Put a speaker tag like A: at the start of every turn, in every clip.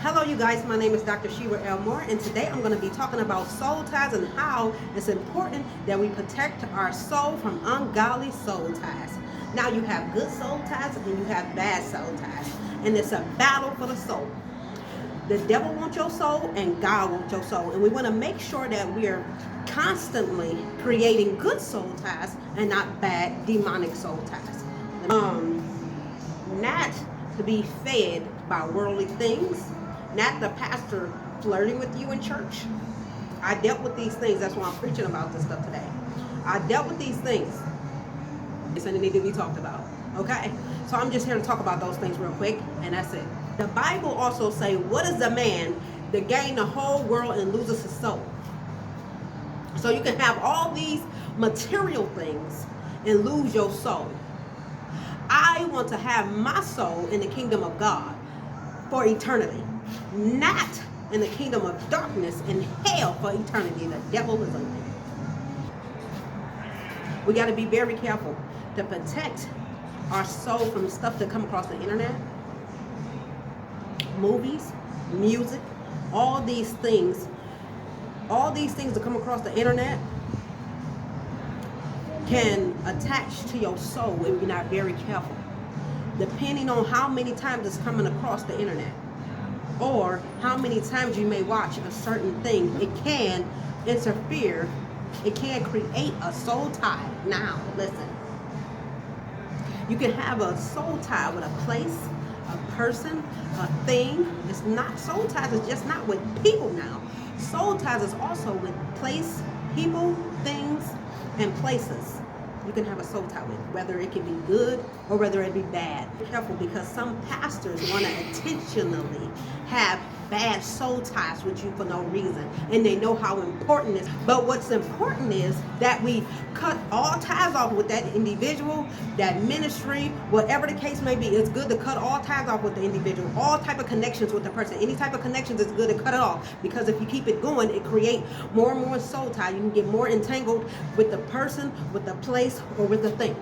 A: Hello you guys, my name is Dr. Shera Elmore, and today I'm going to be talking about soul ties and how it's important that we protect our soul from ungodly soul ties. Now you have good soul ties and you have bad soul ties, and it's a battle for the soul. The devil wants your soul and God wants your soul, and we want to make sure that we are constantly creating good soul ties and not bad demonic soul ties. Not to be fed by worldly things, not the pastor flirting with you in church. I dealt with these things. That's why I'm preaching about this stuff today. I dealt with these things, and they need to be talked about. Okay, so I'm just here to talk about those things real quick, and that's it. The Bible also say, what is the man that gain the whole world and loses his soul? So you can have all these material things and lose your soul. I want to have my soul in the kingdom of God for eternity, not in the kingdom of darkness and hell for eternity. The devil is a liar. We got to be very careful to protect our soul from stuff that come across the internet, movies, music, all these things that come across the internet can attach to your soul if you're not very careful. Depending on how many times it's coming across the internet or how many times you may watch a certain thing, it can interfere, it can create a soul tie. Now, listen, you can have a soul tie with a place, a person, a thing. It's not, soul ties is just not with people now. Soul ties is also with place, people, things, and places. You can have a soul tie with, whether it can be good or whether it be bad. Be careful, because some pastors want to intentionally have bad soul ties with you for no reason, and they know how important it is. But what's important is that we cut all ties off with that individual, that ministry, whatever the case may be. It's good to cut all ties off with the individual, all type of connections with the person. Any type of connections is good to cut it off, because if you keep it going, it creates more and more soul ties. You can get more entangled with the person, with the place, or with the thing.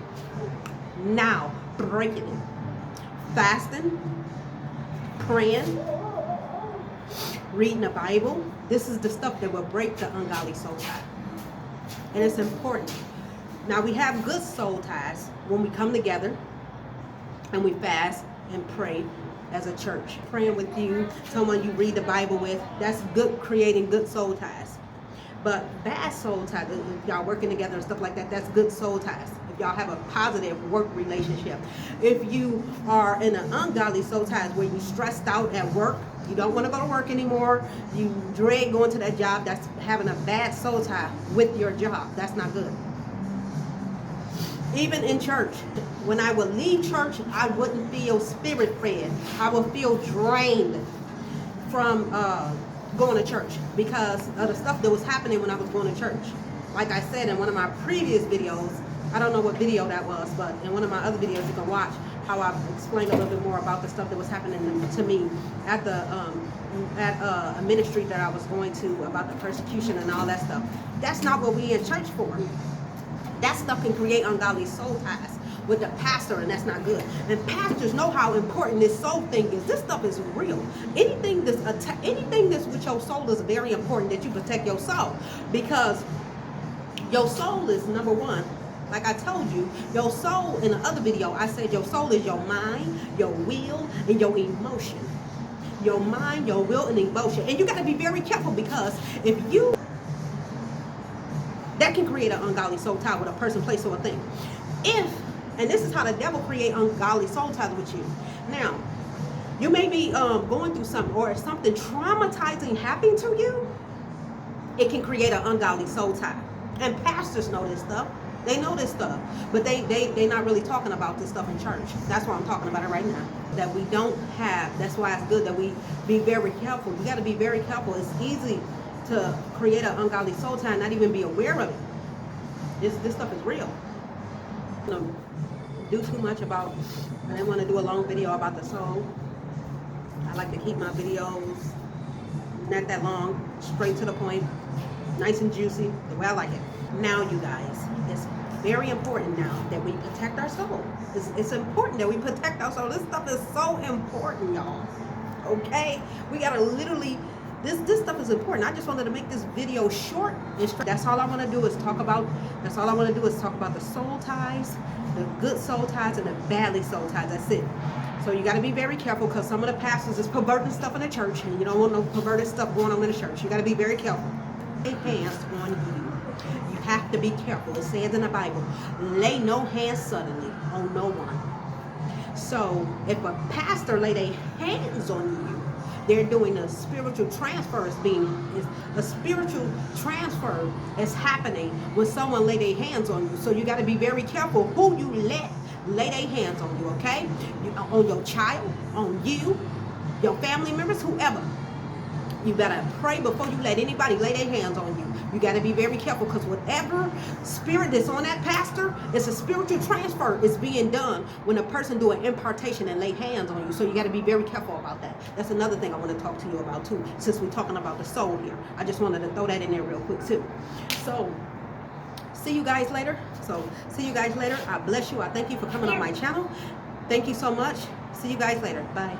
A: Now, breaking it. Fasting, praying, reading the Bible. This is the stuff that will break the ungodly soul tie. And it's important. Now, we have good soul ties when we come together and we fast and pray as a church. Praying with you, someone you read the Bible with, that's good, creating good soul ties. But bad soul ties, if y'all working together and stuff like that, that's good soul ties. If y'all have a positive work relationship. If you are in an ungodly soul ties where you stressed out at work, you don't want to go to work anymore, you dread going to that job, that's having a bad soul tie with your job. That's not good. Even in church, when I would leave church, I wouldn't feel spirit fed. I would feel drained from going to church because of the stuff that was happening when I was going to church. Like I said in one of my previous videos, I don't know what video that was, but in one of my other videos you can watch how I explained a little bit more about the stuff that was happening to me at the a ministry that I was going to, about the persecution and all that stuff. That's not what we in church for. That stuff can create ungodly soul ties with the pastor, and that's not good. And pastors know how important this soul thing is. This stuff is real. Anything that's with your soul is very important, that you protect your soul, because your soul is number one. Like I told you, your soul, in the other video, I said your soul is your mind, your will, and your emotion. Your mind, your will, and emotion. And you got to be very careful, because if you, that can create an ungodly soul tie with a person, place, or a thing. And this is how the devil create ungodly soul ties with you. Now, you may be going through something, or something traumatizing happening to you. It can create an ungodly soul tie. And pastors know this stuff. They know this stuff, but they're not really talking about this stuff in church. That's why I'm talking about it right now. That we don't have, that's why it's good that we be very careful. You got to be very careful. It's easy to create an ungodly soul tie and not even be aware of it. This stuff is real. I don't do too much about, I didn't want to do a long video about the soul. I like to keep my videos not that long, straight to the point, nice and juicy, the way I like it. Now, you guys, it's very important now that we protect our soul. It's important that we protect our soul. This stuff is so important, y'all. Okay? We gotta literally, this stuff is important. I just wanted to make this video short and straight. That's all I want to do is talk about. That's all I want to do is talk about the soul ties, the good soul ties, and the badly soul ties. That's it. So you got to be very careful, because some of the pastors is perverting stuff in the church, and you don't want no perverted stuff going on in the church. You got to be very careful. Lay hands on you. You have to be careful. It says in the Bible, lay no hands suddenly on no one. So if a pastor lay their hands on you, they're doing a spiritual transfer. A spiritual transfer is happening when someone lay their hands on you. So you got to be very careful who you let lay their hands on you, okay? On your child, on you, your family members, whoever. You better pray before you let anybody lay their hands on you. You got to be very careful, because whatever spirit that's on that pastor, it's a spiritual transfer is being done when a person do an impartation and lay hands on you. So you got to be very careful about that. That's another thing I want to talk to you about too, since we're talking about the soul here. I just wanted to throw that in there real quick too. So see you guys later. I bless you. I thank you for coming on my channel. Thank you so much. See you guys later. Bye.